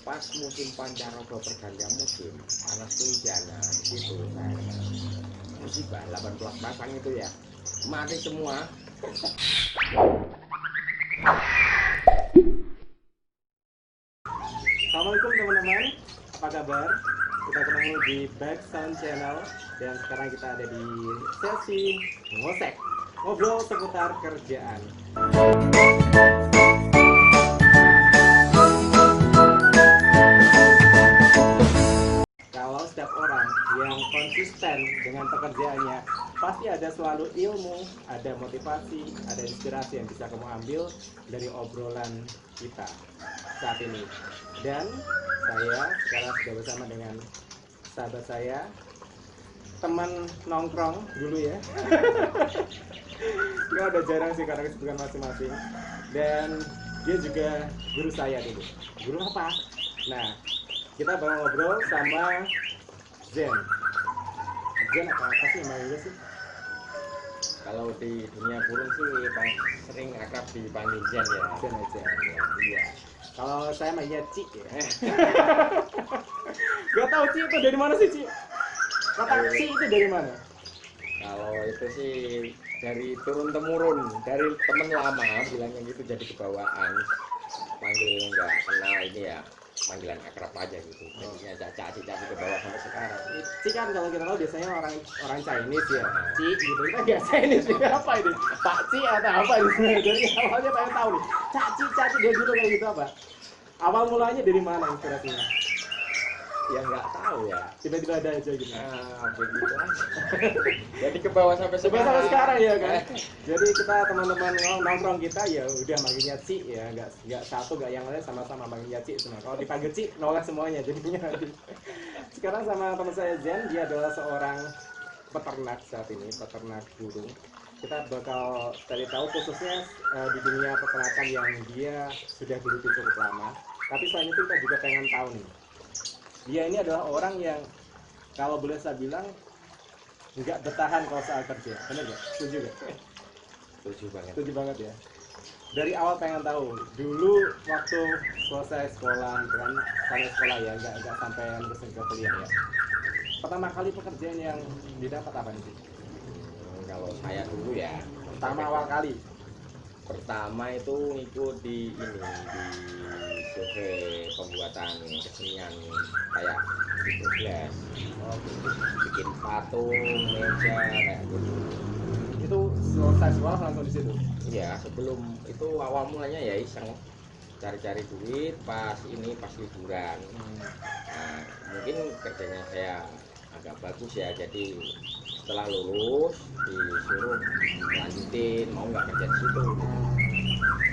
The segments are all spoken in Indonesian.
pas musim pancaroba pergantian musim panas kehujanan gitu saya musibah 18 pasang itu ya mati semua. Assalamualaikum teman-teman, apa kabar? Kita ketemu di Back Sound Channel dan sekarang kita ada di sesi ngosek, ngobrol seputar kerjaan. Kalau setiap orang yang konsisten dengan pekerjaannya, pasti ada selalu ilmu, ada motivasi, ada inspirasi yang bisa kamu ambil dari obrolan kita saat ini. Dan saya sekarang sudah bersama dengan sahabat saya, teman nongkrong dulu ya. Nggak, udah jarang sih karena kesibukan masing-masing. Dan dia juga guru saya dulu. Guru apa? Nah, kita bakal ngobrol sama Zen. Zen apa sih namanya sih? Kalau di dunia burung sih sering akrab dipanggil Zen ya. Zen aja. Iya. Kalau saya mainnya Ci ya. Gak tahu Ci itu dari mana sih Ci? Kata Ci itu dari mana? Kalau itu sih dari turun temurun dari temen lama bilangnya gitu jadi kebawaan panggil nggak kenal ini ya panggilan akrab aja gitu jadinya caci ke bawah sampai sekarang. Ci kan kalau kita tahu biasanya orang Chinese ya. Ci gitu kita nggak Chinese juga apa ini? Pak Ci atau apa ini? Dari awalnya pengen tahu nih. Caci dia dulu kayak gitu apa? Awal mulanya dari mana inspirasinya? Ya nggak tahu ya Tiba-tiba ada aja gitu. begitu aja. Jadi ke bawah sampai Sampai sekarang ya kan. Jadi kita teman-teman nongkrong kita ya udah manggilnya Ci ya, nggak satu nggak yang lain sama-sama manggilnya Ci semua. Kalau dipanggil Ci nolak semuanya jadinya. Sekarang sama teman saya Zen, dia adalah seorang peternak saat ini, peternak burung. Kita bakal cari tahu khususnya di dunia peternakan yang dia sudah geluti cukup lama. Tapi selain itu kita juga pengen tahu nih, dia ini adalah orang yang kalau boleh saya bilang nggak bertahan kalau soal kerja, benar nggak? Setuju nggak? Setuju banget ya. Dari awal pengen tahu, dulu waktu selesai sekolah, gitu kan, sampai sekolah ya, nggak sampai lulus ke kuliah ya. Pertama kali pekerjaan yang didapat apa nih? Kalau saya dulu ya Awal kali. pertama itu ngikut di survei pembuatan kesenian kayak bikin bikin patung meja kayak gitu. Itu selesai sekolah langsung di situ. Iya sebelum itu awal mulanya ya iseng cari-cari duit pas liburan. Nah, mungkin kerjanya saya agak bagus ya jadi setelah lulus disuruh lanjutin mau nggak kerja di situ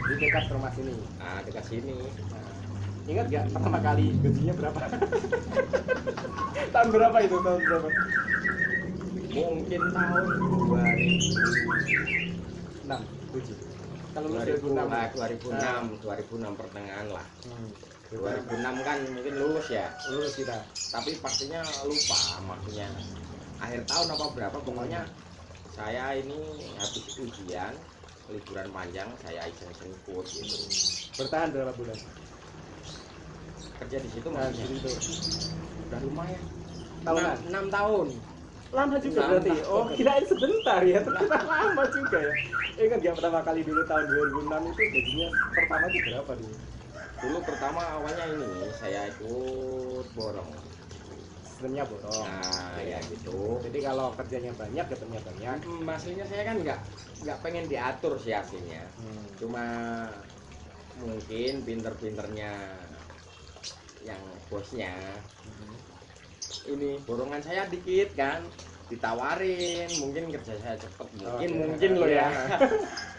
Di dekat rumah sini. dekat sini. Ingat nggak pertama kali gajinya berapa? Tahun berapa itu? Tahun berapa? Mungkin tahun 6, 7. Kalau 2006 pertengahan lah. 2006 kan mungkin lulus ya. Lulus kita. Tapi pastinya lupa maksudnya. Akhir tahun apa berapa pokoknya saya ini habis ujian liburan panjang saya iseng-iseng ikut gitu. Bertahan berapa bulan? Kerja di situ Nah, maksudnya. di situ. Udah lumayan. Tahunan? 6 tahun. Lama juga 6 berarti. tahun. Oh, kirain sebentar ya. Ternyata lama juga ya. Ingat nggak pertama kali dulu tahun 2006 itu gajinya pertama itu berapa dulu? Dulu pertama awalnya ini saya ikut borong. Sistemnya borong. Nah, ya gitu. Jadi kalau kerjanya banyak, dapatnya banyak. Aslinya saya kan nggak pengen diatur sih aslinya. Cuma mungkin pinter-pinternya yang bosnya ini borongan saya dikit kan ditawarin mungkin kerja saya cepet mungkin loh ya.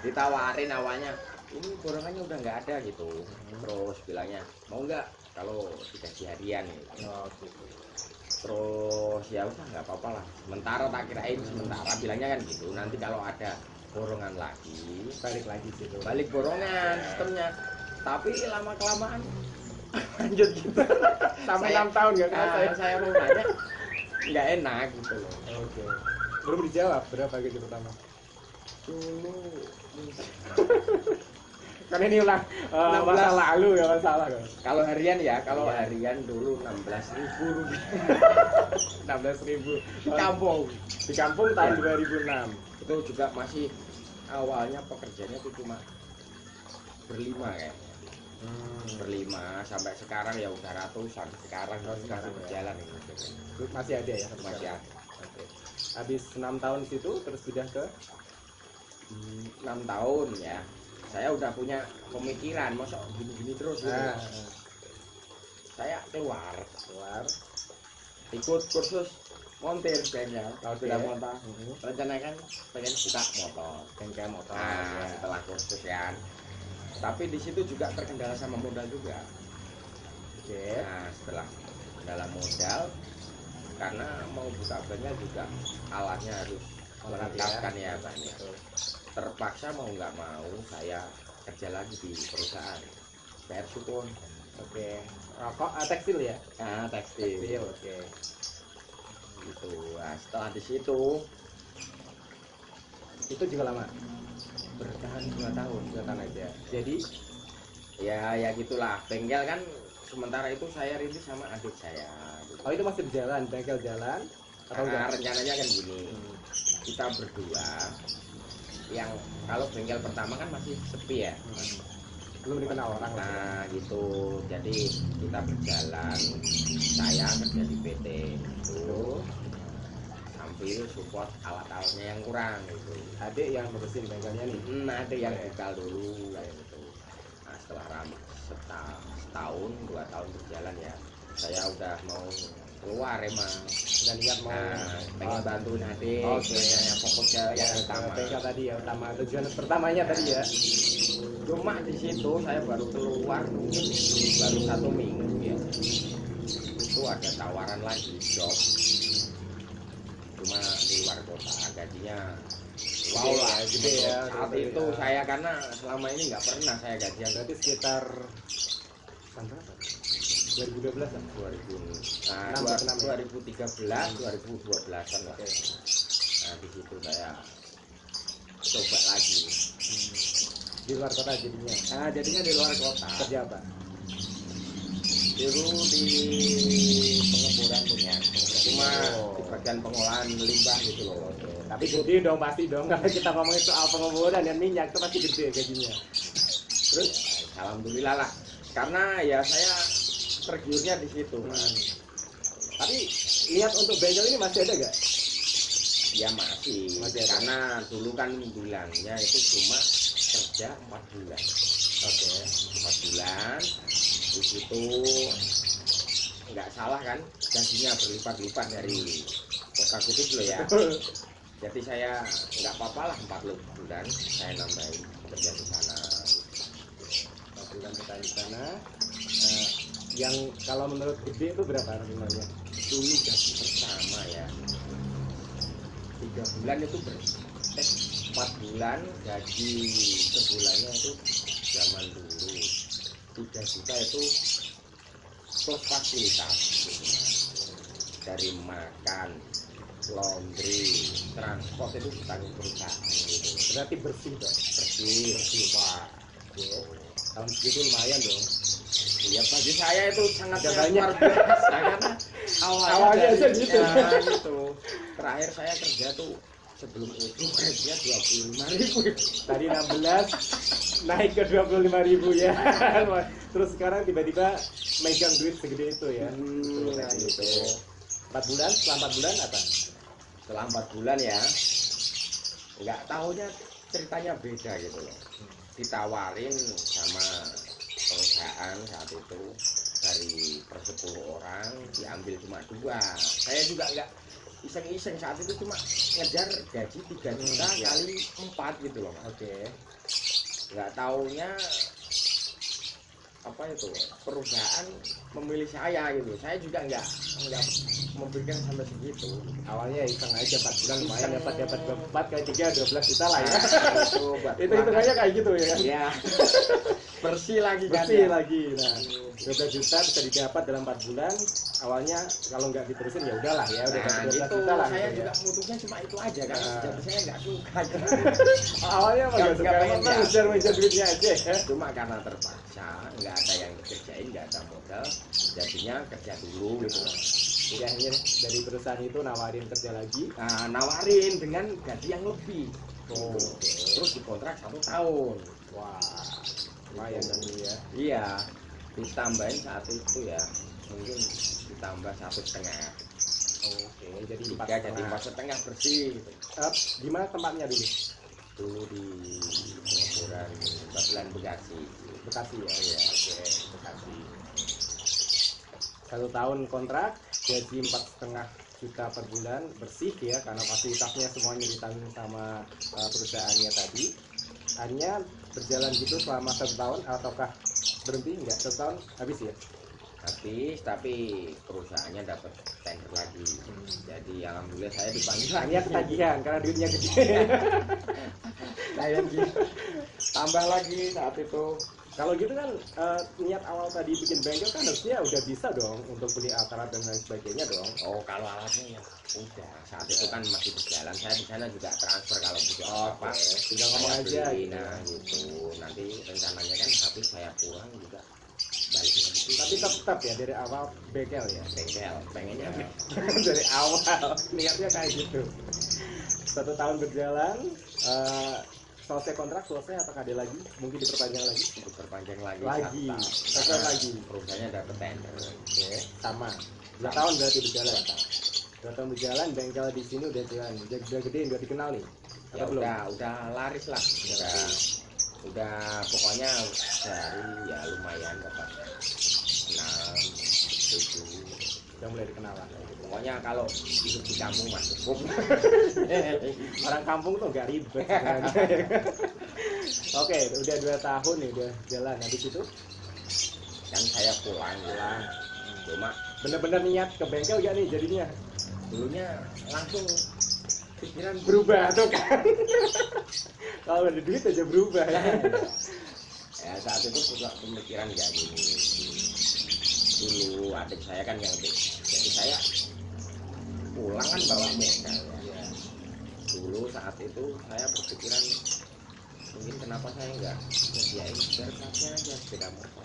Ditawarin awalnya ini borongannya udah nggak ada gitu. Terus bilangnya mau nggak kalau dikasih harian gitu. Terus ya udah nggak apa-apa lah sementara tak kirain sementara bilangnya kan gitu nanti kalau ada borongan lagi balik borongan sistemnya tapi lama kelamaan lanjut gitu Sampai 6 tahun nggak kerasa. saya mau nanya nggak enak gitu loh. Oke. Belum dijawab berapa gaji pertama? Dulu Kan ini ulang 16. masa lalu ya masalah. Kalau harian ya, kalau Iya. harian dulu 16.000 rupiah 16.000 di kampung. di kampung tahun Ya. 2006. Itu juga masih awalnya pekerjaannya itu cuma berlima kayaknya. Berlima sampai sekarang ya udah ratusan sekarang Sekarang ya. berjalan ini. Masih ada ya sampai Masih sekarang? ada. Oke. Habis 6 tahun situ terus pindah ke 6 tahun ya. Saya udah punya pemikiran, masa gini-gini terus gitu. nah, Saya keluar ikut kursus montir bengkel. Oke. Sudah motor. Rencananya kan pengen buka motor. bengkel motor. Nah, ya. setelah kursus kan. Tapi di situ juga terkendala sama modal juga. Oke. Nah, setelah kendala modal, karena mau buka bengkel juga alatnya harus melengkapkan ya banyak. Terpaksa mau nggak mau saya kerja lagi di perusahaan PR Sukun. Oke. Rokok tekstil ya? Nah, tekstil. Tekstil, oke. Gitu. Nah, setelah di situ Itu juga lama. bertahan 2 tahun. Kelihatan aja. Jadi Ya gitulah. Bengkel kan sementara itu saya rintis sama adik saya. Gitu. oh itu masih berjalan, bengkel jalan atau Nah, enggak? rencananya kan gini, kita berdua yang kalau bengkel pertama kan masih sepi ya. Belum dikenal orang. Nah gitu, jadi kita berjalan, saya kerja di PT itu sambil support alat-alatnya yang kurang gitu. Adik yang ngurusin bengkelnya nih. Ada yang bengkel dulu kayak gitu. Nah setelah setahun 2 tahun berjalan ya, saya udah mau keluar emang. Dan niat mau Pengen bantuin adik, Oke. yang fokus ke yang utama. bengkel tadi ya, utama tujuan pertamanya tadi ya. Cuma di situ saya baru keluar mungkin baru 1 minggu ya. Itu ada tawaran lagi job. Cuma di luar kota, gajinya wow lah, gede ya. Saat itu saya karena selama ini nggak pernah saya gajian. Berarti sekitar tahun berapa? 2012 kan? 2013, 2012-an lah. Oke. Nah di situ saya coba lagi. Di luar kota jadinya. Nah jadinya di luar kota. Kerja apa? Dulu di pengeboran punya, cuma di bagian pengolahan limbah gitu loh. Tapi gede dong pasti dong kalau kita ngomongin soal pengeboran dan minyak itu pasti gede gajinya. Terus alhamdulillah lah, karena ya saya tergiurnya di situ. Tapi niat untuk bengkel ini masih ada gak? Ya masih Masih ada. karena dulu kan bilangnya itu cuma kerja 4 bulan. Oke. 4 bulan di situ nggak salah kan gajinya berlipat-lipat dari kota kutub loh ya. Jadi saya nggak apa-apa lah 4 bulan saya nambahin kerja di sana. 4 bulan kita di sana. Yang kalau menurut gede itu berapa nominalnya? Dulu gaji pertama ya 3 bulan itu 4 bulan gaji sebulannya itu zaman dulu 3 juta itu plus fasilitas gitu. Dari makan, laundry, transport itu ditanggung perusahaan gitu. Berarti bersih dong. Bersih. Wah. Tahun segitu lumayan dong. Ya bagi saya itu sangat Udah luar banyak. biasa karena Awalnya aja dari- gitu. ya, gitu. Terakhir saya kerja tuh sebelum itu gajinya 25.000. Tadi 16 naik ke 25.000 ya. Terus sekarang tiba-tiba megang duit segede itu ya. Nah, gitu. 4 bulan, setelah 4 bulan apa? Setelah 4 bulan ya, nggak tahunya ceritanya beda gitu loh. Ditawarin sama perusahaan saat itu dari per 10 orang diambil cuma 2. Saya juga nggak iseng-iseng saat itu cuma ngejar gaji 3 juta kali 4 gitu loh Mas. Oke. Nggak taunya apa itu perusahaan memilih saya gitu. Saya juga nggak memberikan sampai segitu. Awalnya iseng aja 4 bulan lumayan Iseng. dapat 4 kali 3 12 juta lah ya. Itu buat Itu hitungannya kayak gitu ya kan. ya bersih lagi kan Bersih ya. lagi. Nah, 12 juta bisa didapat dalam 4 bulan. Awalnya kalau nggak diterusin ya udahlah ya, udah Nah dapat 12 gitu, juta lah saya gitu juga ya. mutunya cuma itu aja kan. Nah. Jadi saya nggak suka. Awalnya emang nggak suka, Nggak pengen emang ngejar duitnya aja ya. Cuma karena terpaksa, nggak ada yang dikerjain, nggak ada modal, jadinya kerja dulu gitu. Jadi akhirnya dari perusahaan itu nawarin kerja lagi. Nah, nawarin dengan gaji yang lebih. Oh, Oke. Terus dikontrak 1 tahun. wah, lumayan kan ini ya. Iya, ditambahin saat itu ya, mungkin ditambah 1,5. Oke, jadi Tiga jadi 4,5 bersih. Gitu. Di mana tempatnya dulu? Dulu di pengeboran Babelan Bekasi. Bekasi ya. Iya. Oke, Bekasi. 1 tahun kontrak, gaji 4,5 juta per bulan bersih ya, karena fasilitasnya semuanya ditanggung sama perusahaannya tadi. Hanya berjalan gitu selama 1 tahun ataukah berhenti? Enggak, 1 tahun habis ya. Habis, tapi perusahaannya dapat tender lagi. Jadi alhamdulillah saya dipanggil. Hanya ketagihan karena duitnya gede. Saya tambah lagi saat itu. Kalau gitu kan niat awal tadi bikin bengkel kan harusnya udah bisa dong untuk beli alat dan lain sebagainya dong. Oh, kalau alatnya ya udah. Saat itu kan masih berjalan. Saya di sana juga transfer kalau butuh apa. Tinggal ngomong Saya aja beli, gitu. nah gitu. Nanti rencananya kan habis saya pulang juga balik lagi. Tapi tetap ya dari awal bengkel ya. Bengkel, pengennya Dari awal niatnya kayak gitu. 1 tahun berjalan, selesai kontrak selesai apakah ada lagi? Mungkin diperpanjang lagi? diperpanjang lagi. Lagi, 1 tahun. satu Karena lagi. Perusahaannya dapat tender. Oke, sama. 2 tahun berarti berjalan. 2 tahun berjalan, bengkel di sini udah jalan, udah gede, udah dikenal nih. Ya Atau belum? udah laris lah. Udah pokoknya dari ya lumayan dapat 6, 7. Udah mulai dikenal lah. Pokoknya kalau hidup di kampung mas cukup. Orang kampung tuh gak ribet sebenarnya. Oke, udah 2 tahun nih, udah jalan. Habis itu Kan saya pulang. Cuma bener-bener niat ke bengkel gak nih jadinya? dulunya langsung pikiran Berubah tuh kan. Kalau ada duit aja berubah ya. Ya saat itu juga pemikiran ya gini. Dulu adik saya kan yang jadi saya pulang kan bawa modal ya. Dulu saat itu saya berpikiran mungkin kenapa saya nggak nyediain spare partnya aja sepeda motor.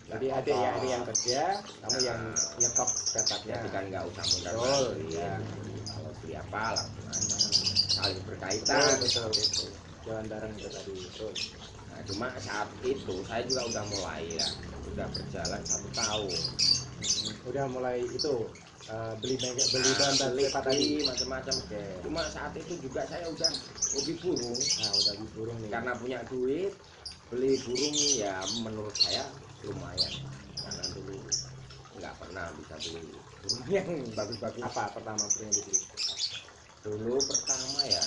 Jadi ada yang kerja, kamu yang nyetop sepatnya. Jadi kan nggak usah modal Betul, beli. ya. Kalau beli apa langsung aja. Saling berkaitan. Betul, betul. Jalan bareng itu tadi. Betul. Nah, cuma saat itu saya juga udah mulai ya, udah berjalan 1 tahun. Udah mulai itu beli bahan beli sepat tadi. macam-macam. Oke. Cuma saat itu juga saya udah hobi burung. Nah, udah di burung nih. Karena punya duit, beli burung ya menurut saya lumayan. Karena dulu nggak pernah bisa beli burung yang bagus-bagus. Apa pertama burung yang dibeli? Dulu pertama ya,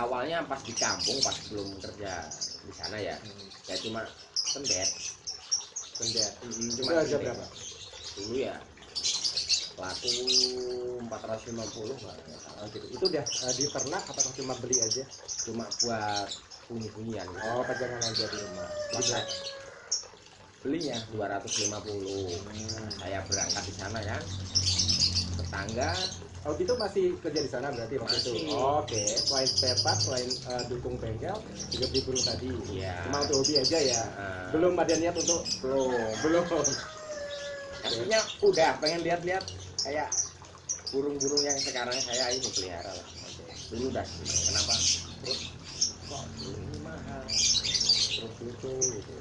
awalnya pas di kampung, pas belum kerja di sana ya, ya cuma sendet. Pendet. Itu Cuma harga sendet. berapa? Dulu ya laku 450 lah. Oh, gitu. Itu udah di ternak atau cuma beli aja? Cuma buat bunyi-bunyian. Oh, pegangan aja di rumah. Masa belinya 250. Saya berangkat di sana kan, tetangga. Oh gitu masih kerja di sana berarti waktu Masih. itu. Oke, selain spare part, selain dukung bengkel, juga beli burung tadi. Iya. Cuma untuk hobi aja ya. Nah, Belum ada niat untuk belum. Artinya udah pengen lihat-lihat kayak burung-burung yang sekarang saya ini pelihara lah. Dulu udah seneng. Kenapa? Terus kok burung ini mahal? Terus lucu gitu.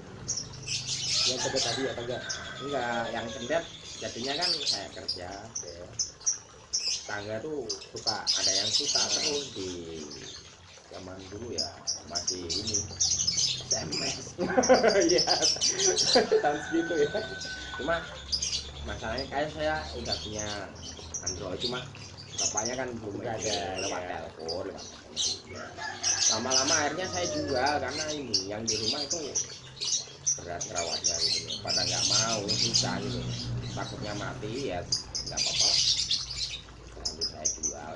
Yang pada tadi apa enggak? Enggak, yang sendet jadinya kan saya kerja. Tangga tuh Suka. ada yang suka terus di zaman dulu ya masih ini SMS. Iya. Tahun segitu ya. Cuma masalahnya kayak saya udah punya Android, cuma bapaknya kan belum Nggak ada ada, lewat ya. telepon, lewat lama-lama akhirnya saya jual karena ini yang di rumah itu berat merawatnya gitu loh. Pada nggak mau mau bisa gitu, takutnya mati ya nggak apa-apa, nanti saya jual.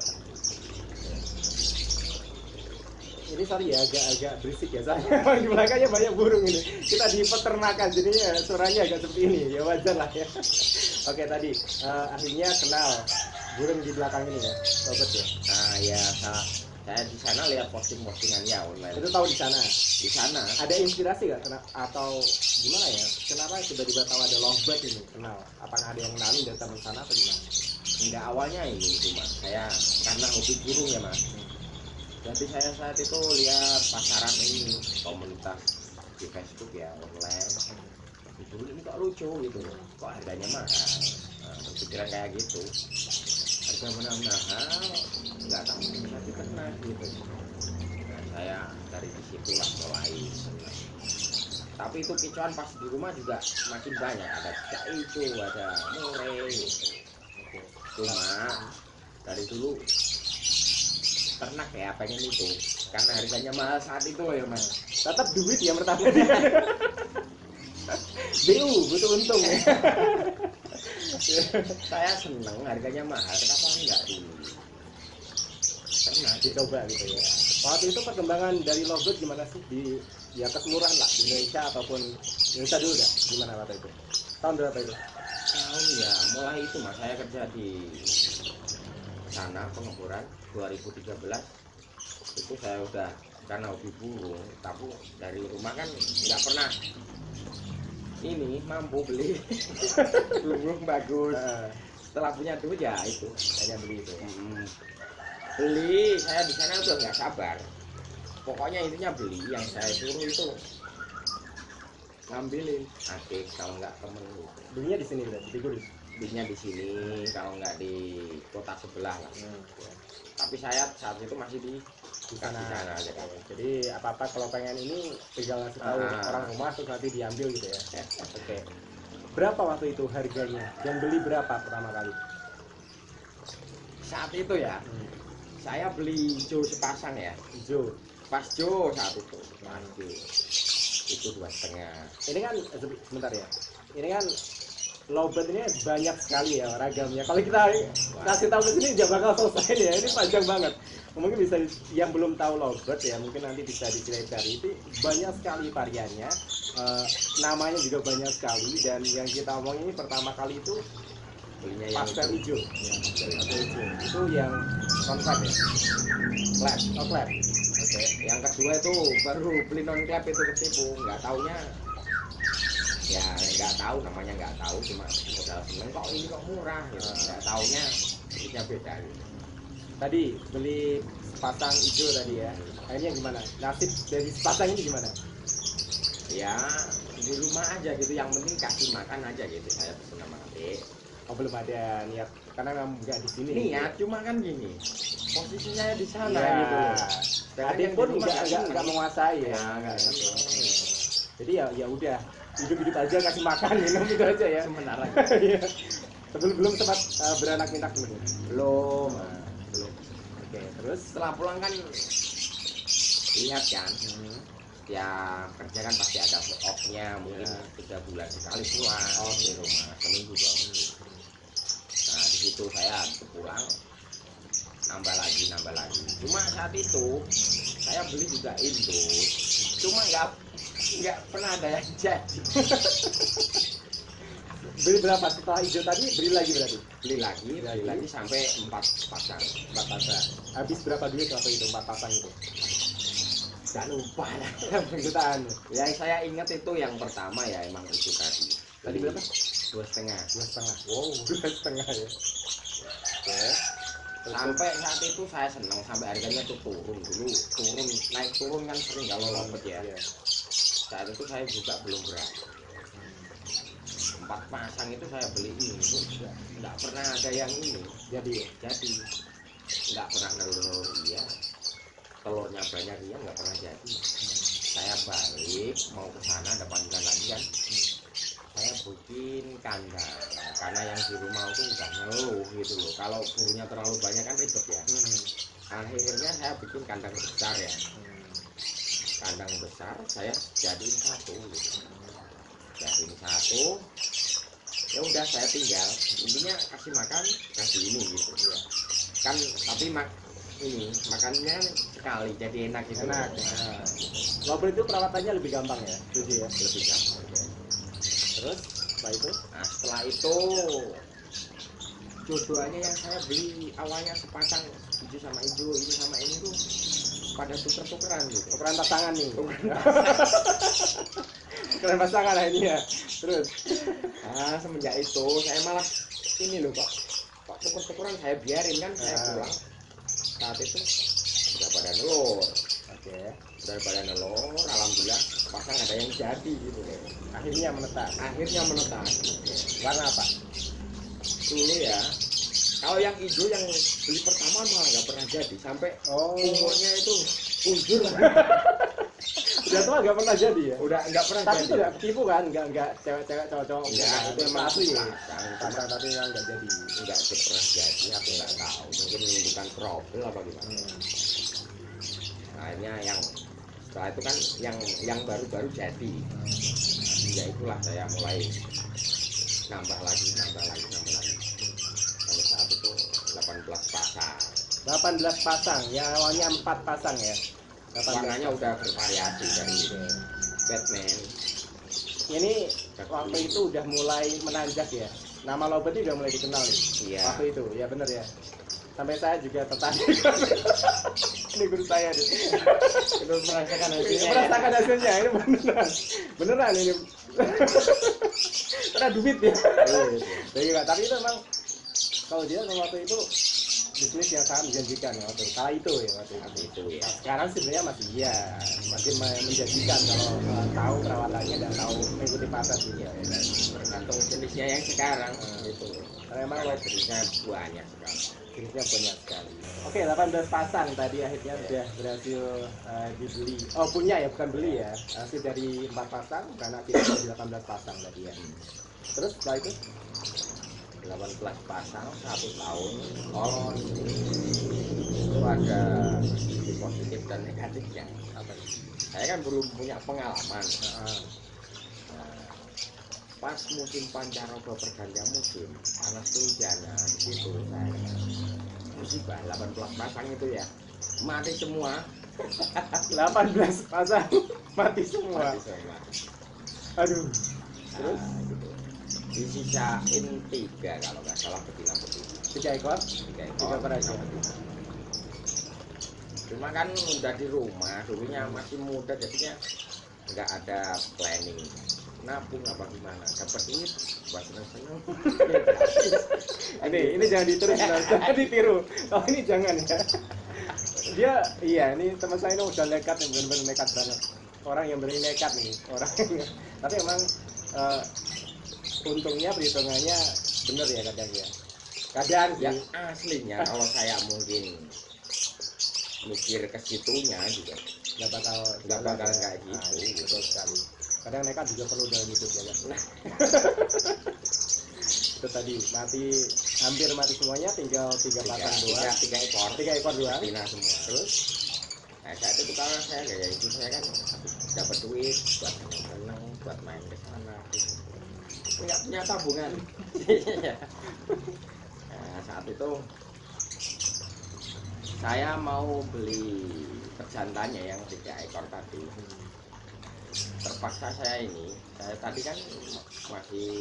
Ini sorry ya, agak berisik ya, soalnya di belakangnya banyak burung ini. Kita di peternakan, jadi ya, suaranya agak seperti ini, ya wajar lah ya. Oke, tadi akhirnya kenal burung di belakang ini ya, Robert ya. Nah ya saya di sana lihat postingannya online. Itu tahu di sana. Di sana Ada inspirasi nggak atau gimana ya? Kenapa tiba-tiba tahu ada lovebird ini kenal? Apakah ada yang kenalin dari teman sana atau gimana? enggak, awalnya ini cuma saya karena hobi burung ya mas. Jadi saya saat itu lihat pasaran ini komunitas di Facebook ya online. Burung ini kok lucu gitu, kok harganya mahal. Nah, berpikiran kayak gitu. Harga mahal, nggak tahu bisa diternak gitu. Nah, saya dari disitulah mulai senang. Tapi itu kicauan pas di rumah juga makin banyak, ada cicak itu, ada murai gitu. Cuma dari dulu ternak ya pengen itu karena harganya mahal saat itu ya mas. Tetap duit yang pertama dia. BU butuh untung ya. Saya seneng harganya mahal, kenapa enggak dulu ternak Dicoba gitu ya. Waktu itu perkembangan dari lovebird gimana sih di ya keseluruhan lah di Indonesia ataupun Indonesia dulu dah, gimana waktu itu? Tahun berapa itu? tahun ya mulai itu mas, saya kerja di sana pengeboran 2013 itu saya udah karena hobi burung, tapi dari rumah kan nggak pernah ini mampu beli burung bagus. Setelah punya duit ya itu hanya beli itu. Beli saya di sana udah nggak sabar, pokoknya intinya beli, yang saya suruh itu ngambilin adik kalau nggak temen gitu. Belinya di sini berarti di Gurus. Belinya di sini kalau nggak di kota sebelah lah. Tapi saya saat itu masih di sana aja. Jadi apa-apa kalau pengen ini tinggal ngasih tahu orang rumah terus nanti diambil gitu ya. Oke. Berapa waktu itu harganya? Yang beli berapa pertama kali? Saat itu ya saya beli Jo sepasang ya. Jo. Pas Jo saat itu. Pas Jo. Itu 2,5. Ini kan sebentar ya. Ini kan lovebird ini banyak sekali ya ragamnya. Kalau kita kasih tahu ke sini nggak bakal selesai ya. Ini panjang banget. Mungkin bisa yang belum tahu lovebird ya, mungkin nanti bisa dicari-cari. Itu banyak sekali variannya. Namanya juga banyak sekali, dan yang kita omongin ini pertama kali itu belinya yang pastel hijau. Ya, Itu yang non-clap ya? clap. Oh, clap. Oke. Yang kedua itu baru beli non clap itu ketipu, nggak taunya ya nggak tahu, namanya nggak tahu, cuma modal seneng kok ini kok murah gitu, nggak taunya duitnya beda gitu. Tadi beli sepasang hijau tadi ya. Akhirnya gimana? Nasib dari sepasang ini gimana? Ya di rumah aja gitu, yang penting kasih makan aja gitu, saya pesen sama adik. Oh, belum ada niat karena memang nggak di sini. Niat cuma kan gini, posisinya di sana ya, gitu loh. Adik pun nggak menguasai ya. Nggak gitu. Jadi ya udah hidup aja, kasih makan minum itu aja ya. Sementara Iya. Belum sempat beranak pinak belum. belum. Oke, terus Setelah pulang kan lihat kan, ya kerja kan pasti ada off-nya, mungkin 3 bulan sekali pulang di rumah, seminggu 2 minggu. Nah di situ saya pulang nambah lagi. Cuma saat itu saya beli juga induk, cuma nggak pernah ada yang jadi. beli berapa setelah hijau tadi? Beli lagi berarti? Beli lagi sampai 4 pasang. Habis berapa duit waktu itu 4 pasang itu? Gak lupa lah. Jutaan. Yang saya ingat itu yang pertama ya emang itu tadi. Tadi berapa? 2,5. 2,5. Wow, 2,5 ya. Oke. Sampai saat itu saya senang, sampai harganya tuh turun naik turun kan sering kalau lopet ya. Saat itu saya juga belum berani. 4 pasang itu saya beli ini, nggak pernah ada yang ini. Jadi nggak pernah nelur dia. Telurnya banyak dia nggak pernah jadi. Saya balik mau ke sana, ada panggilan lagi kan. Saya bikin kandang karena yang di rumah itu udah ngeluh gitu loh, kalau burungnya terlalu banyak kan ribet ya. Akhirnya saya bikin kandang besar ya, kandang besar saya jadiin 1 gitu. Jadiin 1 udah saya tinggal, intinya kasih makan kasih ini gitu ya kan, tapi ini makannya sekali jadi enak gitu. Enak. Nah, lovebird itu perawatannya lebih gampang ya, setuju ya. Lebih gampang. Terus setelah itu Nah setelah itu dua-duanya yang saya beli awalnya sepasang, hijau sama hijau, ini sama ini tuh pada tuker-tukeran gitu. tukeran pasangan nih. Tukeran pasangan lah ini ya. Terus Semenjak itu saya malah ini loh kok tuker-tukeran saya biarin kan, saya pulang saat itu udah pada nelur. Oke. Udah pada nelur, alhamdulillah pasang ada yang jadi gitu deh. Akhirnya menetas. Warna apa? Dulu ya, kalau yang hijau yang beli pertama malah nggak pernah jadi, sampai umurnya itu unjur. Udah tua nggak pernah jadi ya. Udah nggak pernah Tapi jadi. itu nggak ketipu kan, nggak cewek-cewek cowok-cowok. Ya itu emang asli ya. pasang, Tapi yang nggak jadi. nggak pernah jadi, aku nggak tahu, mungkin bukan profil apa gimana. Akhirnya yang setelah itu kan yang baru-baru jadi. Ya itulah saya mulai nambah lagi sampai saat itu 18 pasang. 18 pasang, yang awalnya 4 pasang ya. Warnanya udah bervariasi dari Batman. Ini waktu itu udah mulai menanjak ya. Nama lovebird udah mulai dikenal nih. Iya. Waktu itu, ya bener ya. Sampai saya juga tertarik. Ini guru saya nih. Itu merasakan hasilnya. Merasakan hasilnya, ini beneran ini. Karena duit ya. Tapi itu memang kalau dia waktu itu bisnis yang sangat menjanjikan waktu kala itu ya waktu itu. Ya. Nah, sekarang sebenarnya masih menjanjikan kalau tahu perawatannya dan tahu mengikuti pasar juga. Ya. Tergantung jenisnya yang sekarang gitu. Karena memang jenisnya banyak sekali. jenisnya banyak sekali. Oke, 18 pasang tadi akhirnya sudah berhasil dibeli. Oh punya ya, bukan beli ya. Hasil dari 4 pasang karena kita dari 18 pasang tadi ya. Terus setelah itu 18 pasang 1 tahun. Oh, itu ada sisi positif dan negatifnya. apa nih? Saya kan belum punya pengalaman. Nah, pas musim pancaroba pergantian musim, panas kehujanan di situ saya musibah 18 pasang itu ya mati semua. 18 pasang mati semua. Mati semua. Aduh. Terus Gitu. Disisain 3 kalau nggak salah betina putih. 3 ekor, 3 3 per aja. Cuma kan udah di rumah, dulunya masih muda jadinya nggak ada planning nabung apa gimana, dapat duit buat seneng-seneng. Ini jangan ditiru, jangan ditiru. Oh ini jangan ya. Dia iya ini teman saya ini udah nekat, yang benar-benar nekat banget. Orang yang berani nekat nih orang. Tapi emang untungnya perhitungannya bener ya kadang ya. Kadang Yang sih. aslinya kalau saya mungkin mikir ke situnya juga nggak bakal kayak gitu. betul sekali. Kadang nekat juga perlu dalam hidup ya kan. Nah, Itu tadi hampir mati semuanya, tinggal 3 pasang doang. 3 ekor doang. betina semua. Terus Nah, saat itu karena saya gaya itu saya kan dapat duit buat seneng, buat main ke sana. Punya tabungan. Nah, saat itu saya mau beli perjantannya yang 3 ekor tadi. Terpaksa saya tadi kan masih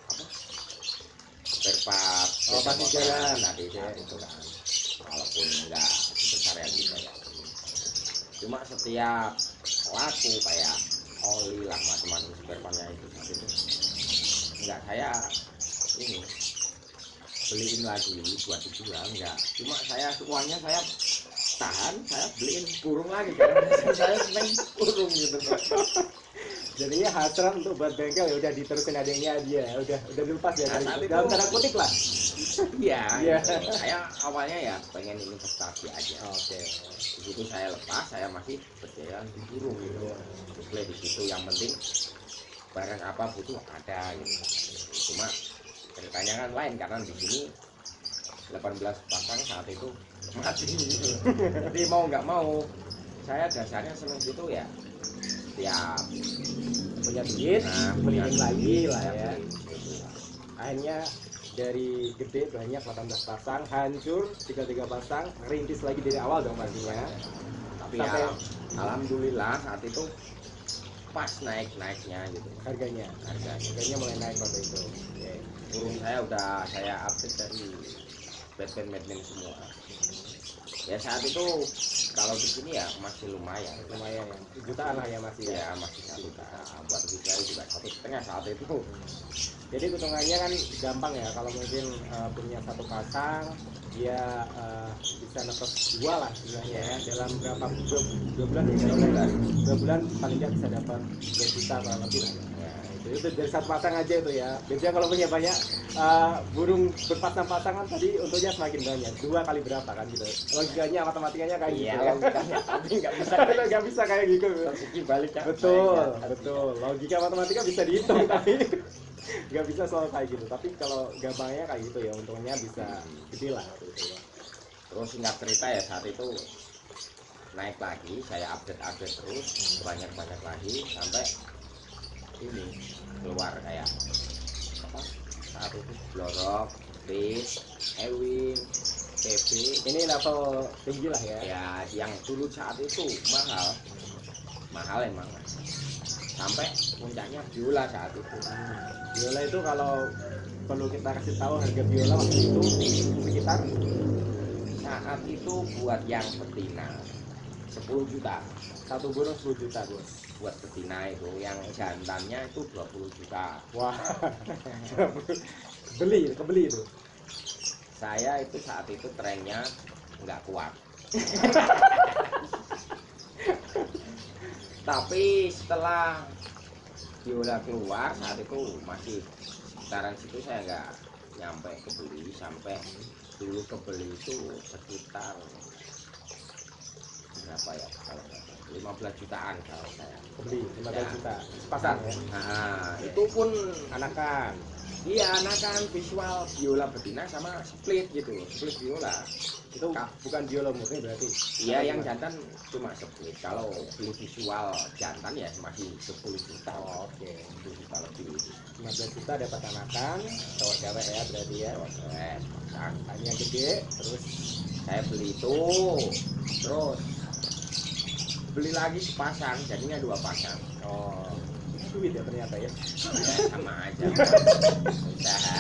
apa? Berpat. masih jalan tadi saat itu kan. Walaupun enggak sebesar yang kita ya. Cuma setiap laku kayak oli lah macam-macam spare itu saat itu enggak saya beliin lagi buat dijual enggak, cuma uangnya saya tahan, saya beliin burung lagi karena saya seneng burung gitu. jadinya hasrat untuk buat bengkel ya udah diterusin adanya aja, udah dilepas ya Nah, dari dalam tanda kutip lah. Iya, Iya. gitu. Saya awalnya ya pengen investasi aja. Oke. Di situ saya lepas, saya masih berjalan di burung gitu. Display di situ, yang penting barang apa butuh ada gitu. Cuma ceritanya kan lain karena di sini 18 pasang saat itu mati gitu. Jadi mau nggak mau saya dasarnya seneng gitu ya. Tiap punya duit, beliin lagi lah ya. Gitu. Akhirnya dari gede banyak 18 pasang, hancur 33 pasang, rintis lagi dari awal dong pastinya. Tapi Sampai alhamdulillah saat itu pas naiknya gitu harganya mulai naik waktu itu. Oke. burung saya update dari Made in semua. Ya saat itu kalau di sini ya masih lumayan ya, jutaan lah ya masih ya, masih 1 juta buat Gisel juga 1,5 saat itu. Jadi hitungannya kan gampang ya, kalau mungkin punya 1 pasang dia bisa netes 2 lah istilahnya ya, dalam berapa 2 bulan ya, 2 bulan paling nggak bisa dapat 2 juta kalau lebih lah ya. Itu dari 1 pasang aja itu ya. Biasanya kalau punya banyak burung berpasang-pasangan tadi untungnya semakin banyak, 2 kali berapa kan gitu, logikanya matematikanya kayak gitu ya. Tapi nggak bisa kayak gitu. rezeki balik ya. Betul logika matematika bisa dihitung tapi nggak bisa soal kayak gitu. Tapi kalau gampangnya kayak gitu ya, untungnya bisa gede lah gitu ya. Terus singkat cerita ya saat itu naik lagi, saya update terus banyak lagi sampai ini keluar kayak apa saat itu Blorok, Fish, Ewing, TB. Ini level tinggi lah ya. Ya yang dulu saat itu mahal emang, sampai puncaknya biola saat itu. Biola itu kalau perlu kita kasih tahu harga biola waktu itu sekitar saat itu buat yang betina 10 juta. 1 burung 10 juta bos. Buat betina itu, yang jantannya itu 20 juta. Wah. kebeli itu. Saya itu saat itu trennya nggak kuat. Tapi setelah biola keluar saat itu masih sekitaran situ, saya nggak nyampe kebeli. Sampai dulu kebeli itu sekitar berapa ya, kalau 15 jutaan kalau saya kebeli 15 ya. juta pasang ya. Nah itu pun anakan. Iya, anakan visual biola betina sama split gitu, split biola. Itu bukan biola murni berarti. Iya, yang jantan cuma split. Kalau beli visual jantan ya masih 10 juta. Oh, oke. 10 juta lebih. 15 juta dapat anakan, cowok cewek ya berarti ya. Pasang. Hanya gede, terus Saya beli itu, terus beli lagi sepasang, jadinya 2 pasang. oh duit ya ternyata ya. Ya, sama aja. Usaha,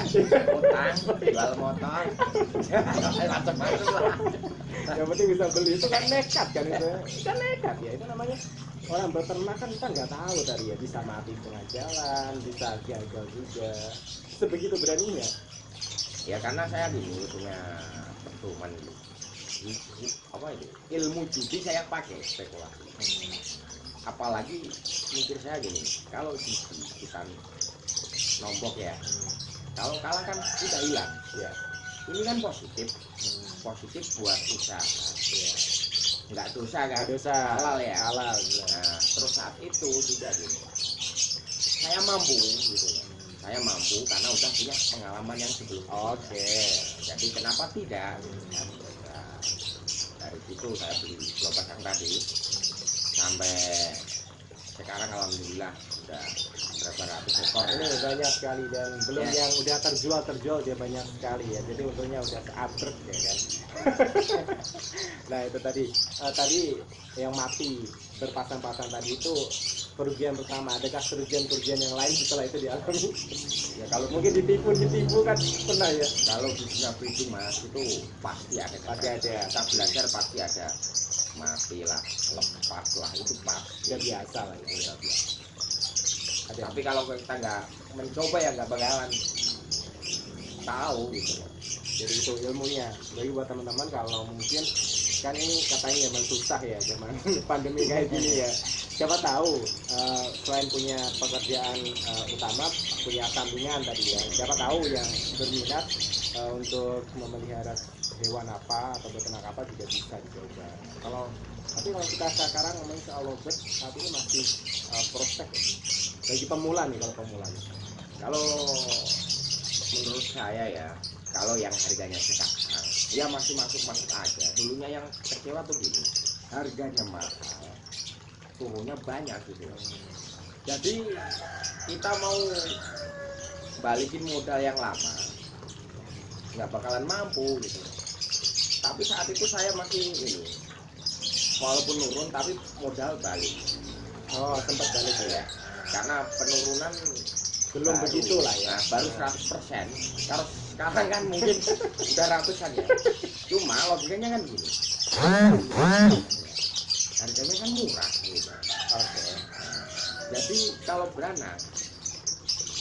utang, jual motor, macam-macam lah. Yang penting bisa beli, itu kan nekat kan itu. Kan nekat ya, itu namanya orang beternak kan kita nggak tahu tadi ya, bisa mati tengah jalan, bisa gagal juga. Sebegitu beraninya. Ya karena saya dulu punya pedoman apa itu, ilmu judi saya pakai spekulasi. Apalagi mikir saya gini, kalau judi kita nombok ya, kalau kalah kan udah hilang Ya. ini kan positif buat usaha ya. Nggak dosa kan, Dosa. halal ya, Halal. nah terus saat itu juga gini, saya mampu gitu loh. Saya mampu karena udah punya pengalaman yang sebelumnya. Oke. Jadi kenapa tidak? Nah, dari situ saya beli 2 pasang tadi sampai sekarang alhamdulillah udah berapa ratus ekor. Ini banyak sekali dan belum Ya. yang udah terjual dia banyak sekali ya. Jadi untungnya udah ke-upgrade ya kan. Nah itu tadi yang mati berpasang-pasang tadi itu kerugian pertama. Adakah kerugian yang lain setelah itu dialami? Ya kalau mungkin ditipu kan pernah ya. Kalau bisa beli mas itu pasti ada. Kita belajar pasti ada. Mati lah, lepas lah, itu pasti. Udah biasa lah itu. Udah biasa. Tapi kalau kita nggak mencoba ya nggak bakalan tahu gitu. Jadi itu ilmunya. Bagi buat teman-teman kalau mungkin kan ini katanya zaman susah ya, zaman pandemi kayak gini ya. Siapa tahu selain punya pekerjaan utama, punya sampingan tadi ya. Siapa tahu yang berminat untuk memelihara hewan apa atau beternak apa juga bisa dicoba. Tapi kalau kita sekarang ngomongin soal lovebird saat ini masih prospek ya. Bagi pemula nih, Kalau menurut saya ya, kalau yang harganya sekarang ya masih masuk aja. Dulunya yang kecewa tuh gini, harganya mahal, turunnya banyak gitu. Jadi kita mau balikin modal yang lama nggak bakalan mampu gitu. Tapi saat itu saya masih ini, walaupun nurun tapi modal balik. Oh, sempat balik Ya, karena penurunan belum baru, begitu lah ya. nah, baru 100%. Kalau sekarang kan mungkin udah ratusan ya. Cuma logikanya kan gini, harganya kan murah gitu. Oke. Jadi kalau beranak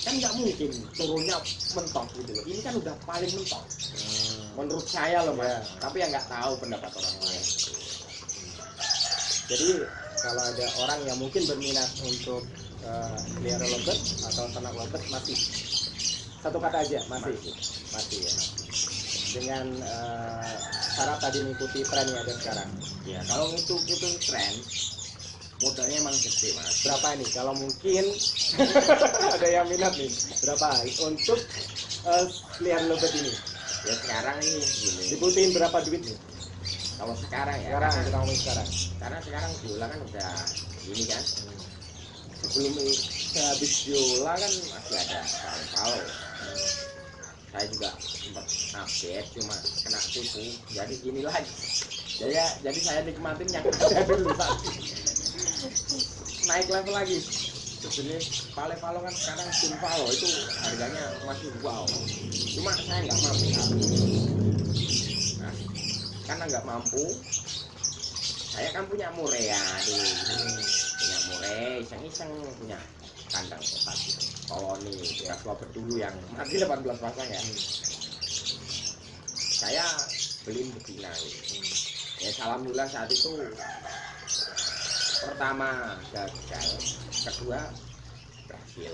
kan nggak mungkin turunnya mentok gitu loh. Ini kan udah paling mentok menurut saya loh mas. Ya. Tapi ya nggak tahu pendapat orang lain. Jadi kalau ada orang yang mungkin berminat untuk pelihara lovebird atau ternak lovebird, masih satu kata aja, masih ya. Dengan syarat tadi mengikuti tren yang ada sekarang. Ya kalau nghitung tren modalnya emang gede mas. Berapa nih? Kalau mungkin ada yang minat nih, berapa untuk pelihara lovebird ini? Ya sekarang ini gini. Dibutuhin berapa duit nih? Kalau sekarang ya. Sekarang kita ngomong sekarang. Karena sekarang biola kan udah ini kan. Sebelum habis biola kan masih ada kalau saya juga sempat update cuma kena tipu jadi gini lagi. Jadi saya nikmatin yang ada dulu tadi. Naik level lagi. Sejenis Pale-Palo kan sekarang Sunpalo itu harganya masih wow. Cuma saya nggak mampu. Nah, karena nggak mampu, saya kan punya murea dulu, punya murea, iseng-iseng punya kandang kotak koloni bekas lovebird dulu yang mati 18 pasang ya. Saya beliin betina gitu. Ya alhamdulillah saat itu pertama gagal, kedua berhasil.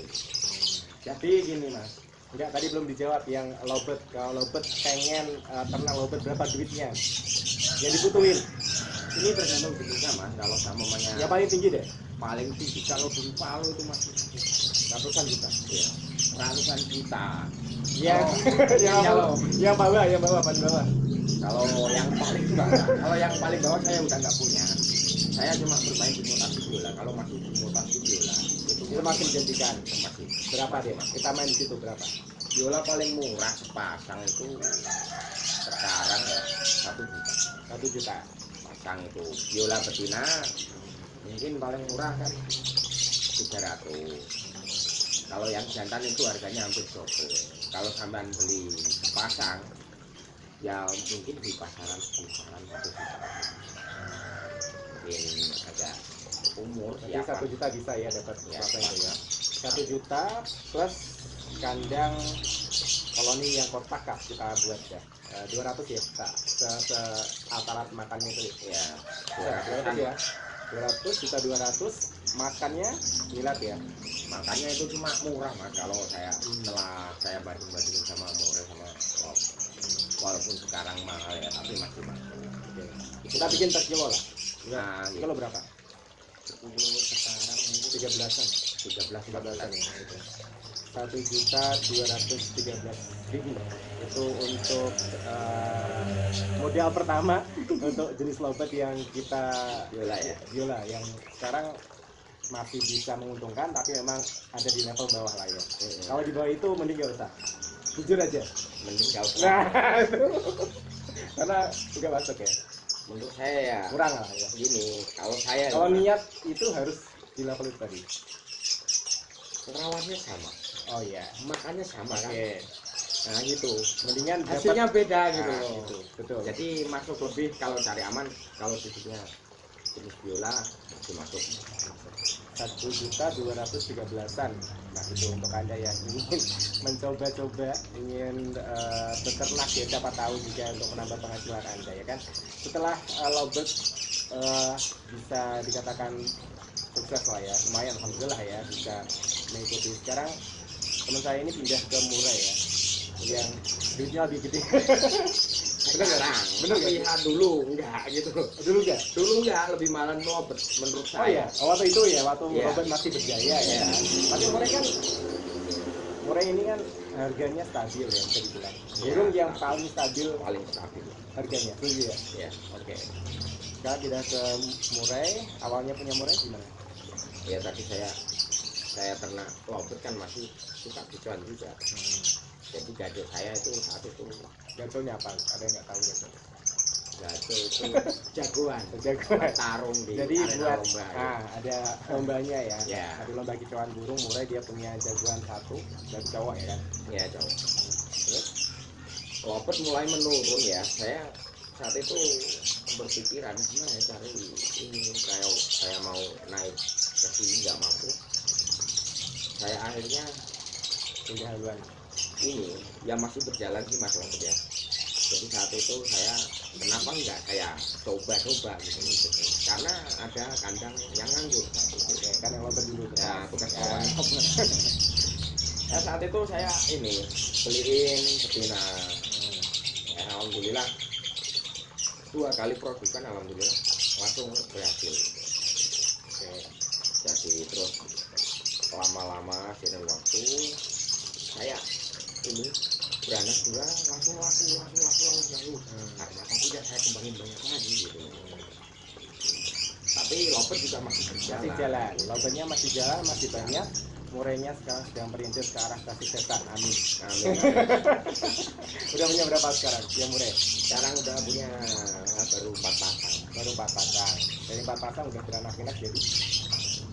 Jadi gini mas, enggak, tadi belum dijawab yang lovebird. Kalau lovebird pengen ternak lovebird, berapa duitnya yang dibutuhin? Ini tergantung jenisnya mas. Kalau sama namanya Yang paling tinggi deh, paling tinggi kalau Sunpalo itu masih ratusan juta. ya, ratusan juta. Yang kalau yang bawah paling bawah. kalau yang paling bawah, kalau yang paling bawah saya udah nggak punya. Saya cuma bermain di mutasi biola. Kalau masih di mutasi biola Itu makin menjanjikan. masih Berapa deh? Kita main di situ berapa? biola paling murah sepasang itu sekarang ya 1 juta. 1 juta. Pasang itu biola betina mungkin paling murah kan 300. Kalau yang jantan itu harganya hampir double. Kalau sampean beli sepasang ya mungkin di pasaran sekitaran 1 juta. Mungkin agak umur Jadi siapa 1 juta bisa ya dapat ya, berapa itu ya? 1 juta plus kandang koloni yang kotak kah kita buat ya? 200 ya, alat makannya itu ya 200 ya, 200 juta 200 makannya milat ya. makanya itu cuma murah mas. Kalau saya setelah saya banding-bandingin sama murah sama Lop, walaupun sekarang mahal ya tapi masih mahal. Oke. Kita bikin per kilo lah. Nah, Kilo berapa? sekarang mungkin 13-an. 13-14 ya. 1.213.000 itu untuk modal pertama untuk jenis lovebird yang kita biola yang sekarang masih bisa menguntungkan, tapi memang ada di level bawah lah ya. Kalau di bawah itu mending gak usah, jujur aja, mending gak usah. nah itu karena juga masuk ya, Menurut saya ya kurang lah ya. gini, kalau Niat itu harus di level itu tadi. perawatnya sama, Oh iya, makannya sama kan. oke. Nah gitu, Mendingan dapat hasilnya beda gitu Nah, loh. gitu, betul. Jadi masuk lebih kalau cari aman, kalau jenisnya jenis biola masih masuk. 1.213.000. Nah itu untuk anda yang ingin mencoba-coba, ingin beternak ya, siapa tahu juga untuk menambah penghasilan anda ya kan. Setelah lovebird bisa dikatakan sukses lah ya, lumayan alhamdulillah ya bisa mengikuti. Sekarang teman saya ini pindah ke Murai ya, yang duitnya lebih gede. Bener nggak? Bener nggak? Lihat dulu enggak gitu. Dulu nggak? Dulu enggak, lebih mahal Robert menurut saya. Oh iya, waktu itu ya, waktu Iya. Robert masih berjaya ya. Tapi Murai kan, Murai ini kan harganya stabil ya, bisa dibilang. Burung yang paling stabil Paling stabil. harganya, setuju ya. Ya, oke. Sekarang kita ke Murai, awalnya punya Murai gimana? Ya tadi saya saya ternak lovebird kan masih suka gituan juga. Jadi gado saya itu saat itu Gaconya apa? Ada yang nggak tahu gaco? gado itu jagoan Jagoan. tarung di Jadi arena buat lomba ya. ada lombanya ya. Ya. Ada lomba kicauan burung, Murai dia punya jagoan satu dan cowok ya kan. Ya cowok. Terus lovebird mulai menurun ya. Saya saat itu berpikiran gimana ya cari ini kayak saya mau naik ke sini nggak mampu. Saya akhirnya Pindah haluan. ini ya masih berjalan sih mas lovebird ya. Jadi saat itu saya kenapa enggak saya coba-coba gitu. Karena ada kandang yang nganggur saat itu. Oke, kan yang lomba dulu. Ya bekas kawan. Ya saat itu saya ini beliin betina. Ya alhamdulillah 2 kali produkan alhamdulillah langsung berhasil. Oke, jadi terus lama-lama seiring waktu saya ini beranak 2 langsung laku. Karena apa tidak saya kembangin banyak lagi gitu. Tapi lovebird juga masih berjalan. Masih jalan, lombanya masih jalan, masih banyak. Murainya sekarang sedang merintis ke arah kesuksesan. Amin. Amin. Udah punya berapa sekarang? Ya murai. Sekarang udah punya baru 4 pasang. Baru 4 pasang. Dari 4 pasang udah beranak-anak jadi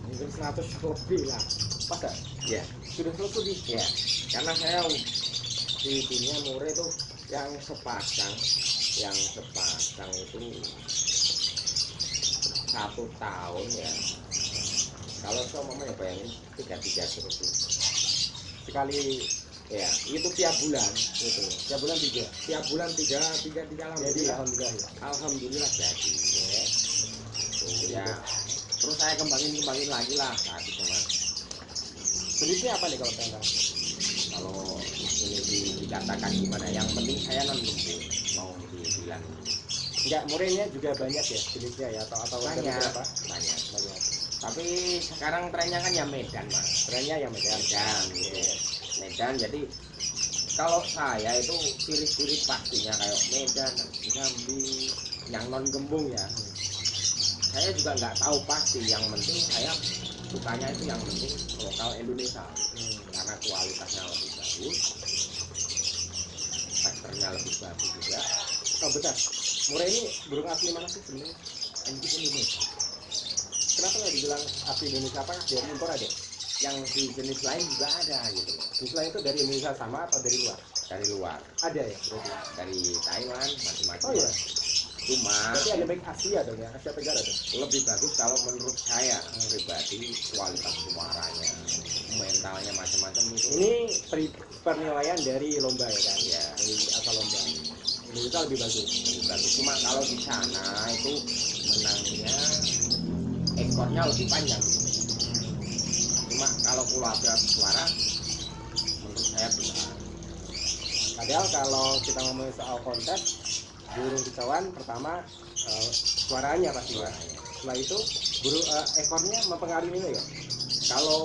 Mungkin 100 lebih lah. pasang. Ya, Sudah 100 lebih. ya. Karena saya di dunia murai itu yang sepasang itu 1 tahun ya. Kalau saya mau ya bayangin 3 terus Sekali ya itu tiap bulan gitu. tiap bulan 3. Tiap bulan 3 Jadi alhamdulillah ya. alhamdulillah jadi ya. Tuh, ya terus saya kembangin lagi lah saat itu mas. Jenisnya apa nih kalau tentang? Kalau ini dikatakan gimana, yang penting saya non mau dibilang Enggak, murainya juga banyak ya jenisnya ya atau ada banyak beberapa? banyak. Banyak. Tapi sekarang trennya kan ya Medan mas. Trennya yang Medan. Medan gitu. Medan jadi kalau saya itu ciri-ciri pastinya kayak Medan, Jambi, yang non gembung ya. Saya juga nggak tahu pasti, yang penting saya sukanya itu yang penting lokal Indonesia. Karena kualitasnya lebih bagus, teksturnya lebih bagus juga. Oh betul. Murai ini burung asli mana sih sebenarnya? Ini Indonesia. Kenapa nggak dibilang asli Indonesia? Apa dari impor ada? Yang di jenis lain juga ada gitu loh. Jenis itu dari Indonesia sama atau dari luar? Dari luar, Ada ya berarti. dari Thailand, macam-macam. Oh iya. Cuma Berarti ada baik Asia dong ya, Asia Tenggara dong. lebih bagus kalau menurut saya pribadi kualitas suaranya, mentalnya macam-macam itu. Ini penilaian dari lomba ya kan? Ya, Dari asal lomba. Indonesia lebih bagus. lebih bagus. Cuma kalau di sana itu menangnya ekornya lebih panjang. Cuma kalau kualitas suara menurut saya benar. Padahal kalau kita ngomongin soal kontes, burung kicauan pertama suaranya pasti ya. Setelah itu burung ekornya mempengaruhi nilai ya. Kalau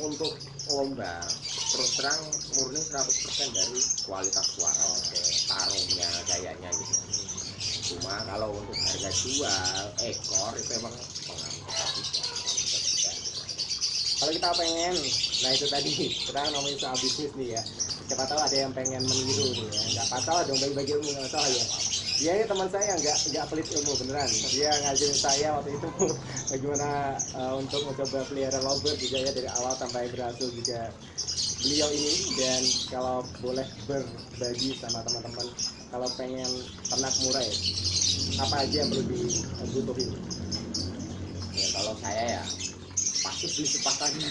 untuk lomba terus terang murni 100% dari kualitas suara. Tarungnya kayaknya gitu. Cuma kalau untuk harga jual ekor itu emang pengaruh. Kalau kita pengen, nah itu tadi kita ngomongin soal bisnis nih ya. Siapa tahu ada yang pengen meniru nih ya. Nggak masalah dong bagi-bagi ilmu, nggak masalah ya. Dia ini teman saya yang nggak pelit ilmu beneran. Dia ngajarin saya waktu itu bagaimana untuk mencoba pelihara lovebird juga ya dari awal sampai berhasil juga beliau ini. Dan kalau boleh berbagi sama teman-teman, kalau pengen ternak murai, apa aja yang perlu dibutuhin? Ya kalau saya ya pasti beli sepasangnya.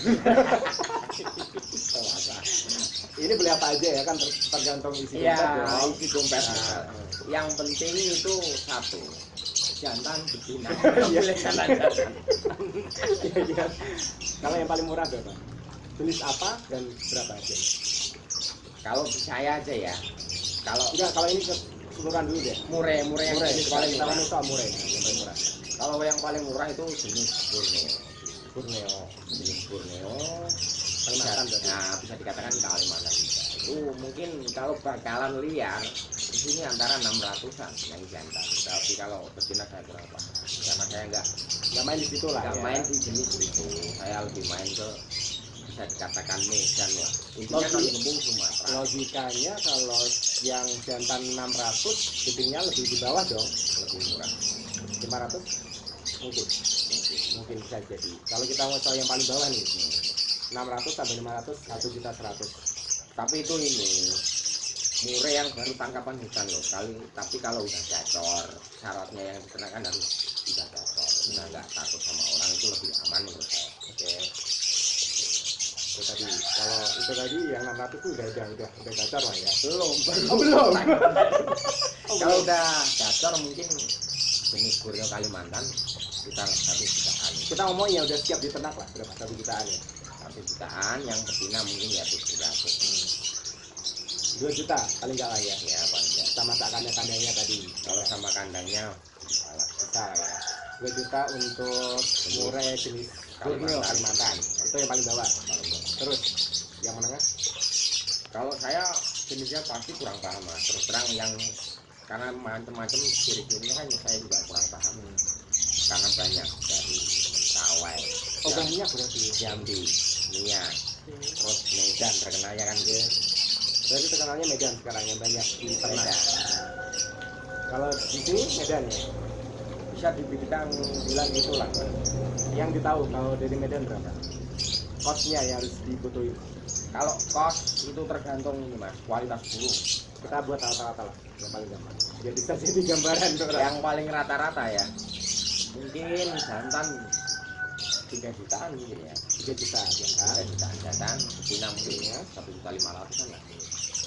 Ini beli apa aja ya kan tergantung isi Ya, dompet ya. isi dompet. Yang penting itu satu, jantan betina. Boleh jantan. Iya. Kalau yang paling murah berapa? Jenis apa dan berapa aja? Kalau saya aja ya. Kalau Enggak, kalau ini keseluruhan dulu deh. murai yang Murai, jenis kalau paling kita murah. ngomong soal murai, yang paling murah. Kalau yang paling murah itu jenis Borneo. Borneo. Jenis Borneo. Kalimantan berarti. Nah, bisa dikatakan Kalimantan juga. Itu mungkin kalau bakalan liar sini antara 600-an yang jantan. Tapi kalau betina saya kurang paham. Karena saya nggak main di situ lah. nggak Ya. main di jenis itu. Saya lebih main ke bisa dikatakan Medan lah. Intinya non gembung Sumatera. Logikanya kalau yang jantan 600 betinnya lebih di bawah dong, Lebih murah. 500 mungkin bisa jadi. Kalau kita mau soal yang paling bawah nih, 600 sampai 500 1.100.000. Tapi itu ini murai yang baru tangkapan hutan loh. Tapi kalau udah gacor, syaratnya yang dikenakan harus udah gacor. Nah, nggak takut sama orang itu lebih aman menurut saya. Oke. Itu tadi, kalau itu tadi yang 600 itu udah gacor lah ya. Belum. Belum. Kalau udah gacor mungkin jenis Borneo Kalimantan sekitar 1 jutaan. Kita ngomongnya udah siap diternak lah, berapa 1 jutaan ya? 1 jutaan, yang betina mungkin ya 700. 2 juta paling nggak lah ya. Ya paling ya. Sama kandangnya tadi. Kalau sama kandangnya salah. Bisa ya. 2 juta untuk murai jenis Borneo Kalimantan. Itu yang paling bawah. Terus yang menengah? Kalau saya jenisnya pasti kurang paham mas. Terus terang yang karena macam-macam ciri-cirinya kan saya juga kurang paham. Karena banyak dari Mentawai, Oh banyak berarti. Jambi, Nias, terus Medan terkenalnya kan dia. Berarti terkenalnya Medan sekarang yang banyak di ternak. Medan. Kalau di sini Medan ya. Bisa dibilang itulah. Yang ditahu kalau dari Medan berapa? Kosnya yang harus dibutuhin. Kalau kos itu tergantung ini mas, kualitas burung. Kita buat rata-rata lah yang paling gampang. Biar bisa jadi gambaran tuh. Yang paling rata-rata ya, mungkin jantan 3 jutaan mungkin ya. 3 juta jantan. 3 jutaan jantan, betina mungkin ya 1.500.000 lah.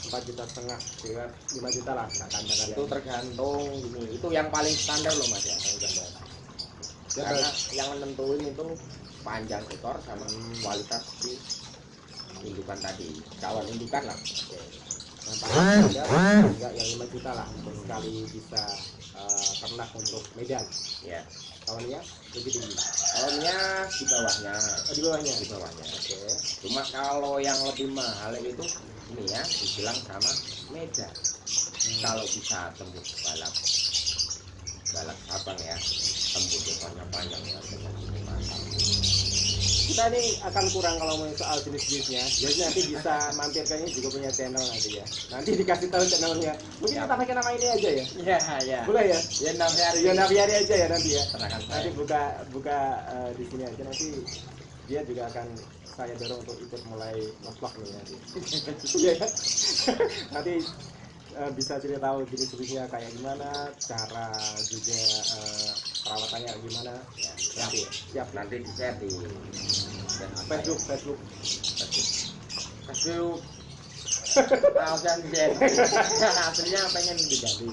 4 juta setengah, 5 juta lah katakan. Itu tergantung ini. Itu yang paling standar loh mas ya. Karena yang menentuin itu panjang ekor sama kualitas di indukan tadi. Kawan indukan lah. Yang paling standar juga yang 5 juta lah untuk sekali bisa ternak untuk Medan. Ya. Kawannya lebih tinggi. Tahunnya di bawahnya. Di bawahnya. Di bawahnya. Oke. Cuma kalau yang lebih mahal itu ini ya dibilang sama Medan. Kalau bisa tembus balap abang ya, tembus ekornya panjang ya dengan ini mantap. Kita ini akan kurang kalau mau soal jenis-jenisnya. Jadi nanti bisa mampir kayaknya juga punya channel nanti ya. Nanti dikasih tahu channelnya. Mungkin kita pakai nama ini aja ya. Iya ya. Boleh ya? Ya Naviari. Ya Naviari aja ya nanti ya. Ternakan Nanti saya. buka di sini aja nanti dia juga akan saya dorong untuk ikut mulai vlog nih nanti. Iya kan? Nanti bisa cerita tahu jenis-jenisnya kayak gimana, cara juga perawatannya gimana. Ya, Nanti siap. nanti di share di Facebook. Alsan Jen. Aslinya pengen diganti.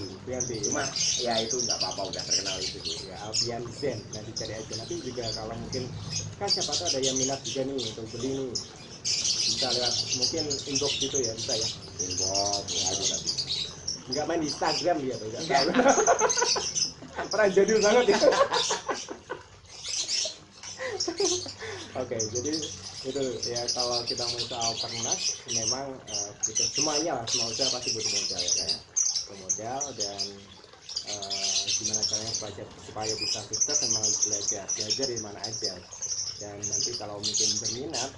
Cuma ya itu nggak apa-apa udah terkenal itu sih. Ya Alfian Zen, nanti cari aja. Nanti juga kalau mungkin kan siapa tahu ada yang minat juga nih untuk beli nih, bisa lewat mungkin inbox gitu ya, bisa ya. Inbox ya juga bisa. Nggak main di Instagram dia tuh, nggak tahu. Pernah jadul banget ya. Oke, jadi itu ya kalau kita mau soal ternak memang gitu semuanya lah, semua usaha pasti butuh modal ya kayak modal dan gimana caranya supaya bisa sukses memang harus belajar di mana aja, dan nanti kalau mungkin berminat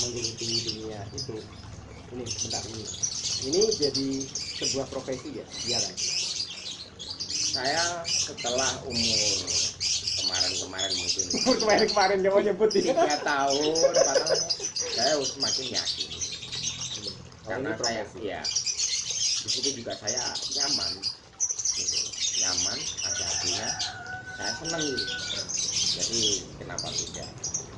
menggeluti dunia itu ini jadi sebuah profesi ya, iya kan? Saya setelah umur kemarin mungkin kemarin dia mau nyebut ya. 3 tahun padahal saya semakin yakin karena ini saya profesi. ya di situ juga saya nyaman gitu. Nyaman ada hasilnya saya senang gitu. Jadi kenapa tidak.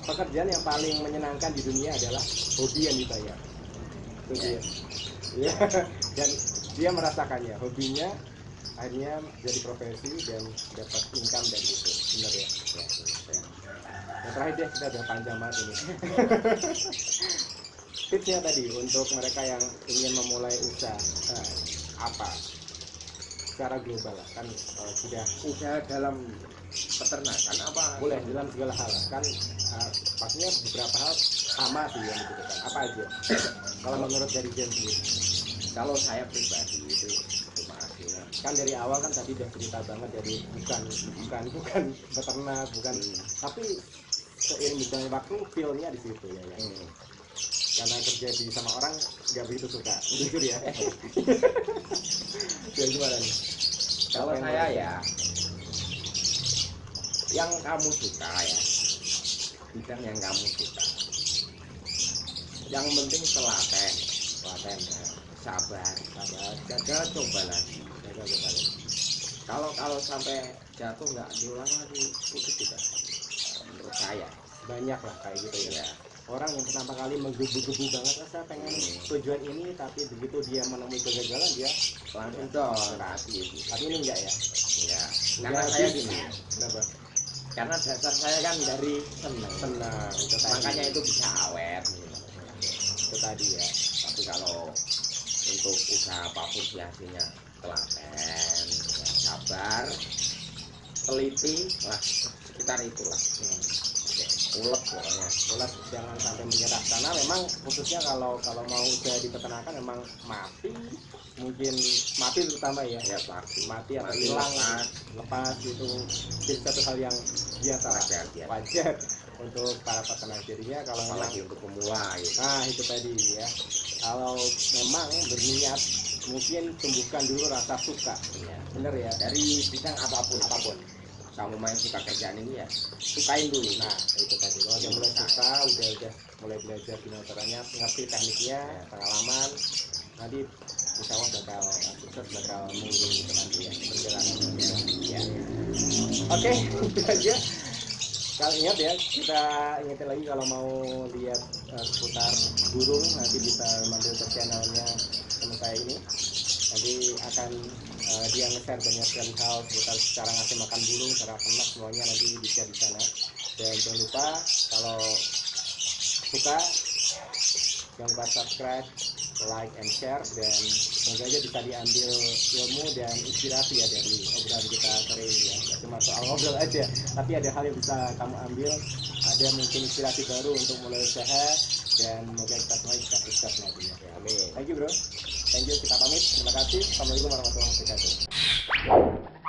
Pekerjaan yang paling menyenangkan di dunia adalah hobi yang dibayar. Itu dia. Ya. Dan dia merasakannya, hobinya akhirnya jadi profesi dan dapat income dari itu. Benar ya? Ya. Yang terakhir dia kita udah panjang banget ini. Tipsnya tadi untuk mereka yang ingin memulai usaha apa? Secara global lah kan sudah Usaha dalam peternakan apa? boleh dalam segala hal kan pastinya beberapa hal sama sih yang dibutuhkan. Apa aja? Kalau menurut dari James sendiri? Kalau saya pribadi itu cuma kan dari awal kan tadi udah cerita banget dari bukan beternak, bukan, tapi seiring berjalannya waktu feel-nya di situ ya, ya. Karena kerja di sama orang nggak begitu suka, jujur ya. Ya gimana nih? Kalau Apa yang saya mau- ya, yang kamu suka ya, bidang yang kamu suka. Yang penting telaten, ya. sabar, gagal coba lagi. Kalau sampai jatuh nggak diulang lagi, putus juga. Menurut saya, Banyak lah kayak gitu ya. ya. Orang yang pertama kali menggebu-gebu banget, saya pengen tujuan ini, tapi begitu dia menemui kegagalan dia Langsung dong, hati. tapi ini enggak ya. Enggak. Udah Karena saya habis. gini, Kenapa? karena dasar saya kan dari seneng. Senang itu tadi. Makanya itu bisa awet. Itu tadi ya. Tapi kalau untuk usaha apapun sih hasilnya telaten, ya, sabar, teliti lah, sekitar itulah. Ulet pokoknya. Ulat jangan sampai menyerah, karena memang khususnya kalau mau usaha di peternakan memang mungkin mati terutama ya, Ya pasti. mati atau hilang, lepas itu jadi satu hal yang biasa, wajar untuk para peternak. Jadinya kalau memang, apalagi untuk pemula gitu. nah itu tadi ya, kalau memang berniat mungkin tumbuhkan dulu rasa suka, Iya. bener ya, Dari bidang apapun. Kamu main suka kerjaan ini ya, sukain dulu. nah itu tadi, kalau dia mulai suka, udah mulai belajar gimana caranya, ngerti tekniknya, pengalaman, nanti insya Allah bakal sukses, bakal mengiringi itu nanti ya perjalanannya ya. Oke, itu aja. Kalau ingat ya, kita ingetin lagi kalau mau lihat seputar burung, nanti bisa mampir ke channelnya teman saya ini. Nanti akan dia nge-share banyak sekali hal seputar cara ngasih makan burung, cara ternak, semuanya nanti di-share di sana. Dan jangan lupa kalau suka jangan lupa subscribe, like and share, dan semoga aja bisa diambil ilmu dan inspirasi ya dari obrolan kita sering ya. Nggak cuma soal ngobrol aja, tapi ada hal yang bisa kamu ambil, ada mungkin inspirasi baru untuk mulai usaha, dan semoga kita semua bisa sukses nantinya. Amin. Thank you bro, thank you, kita pamit, terima kasih, assalamualaikum warahmatullahi wabarakatuh.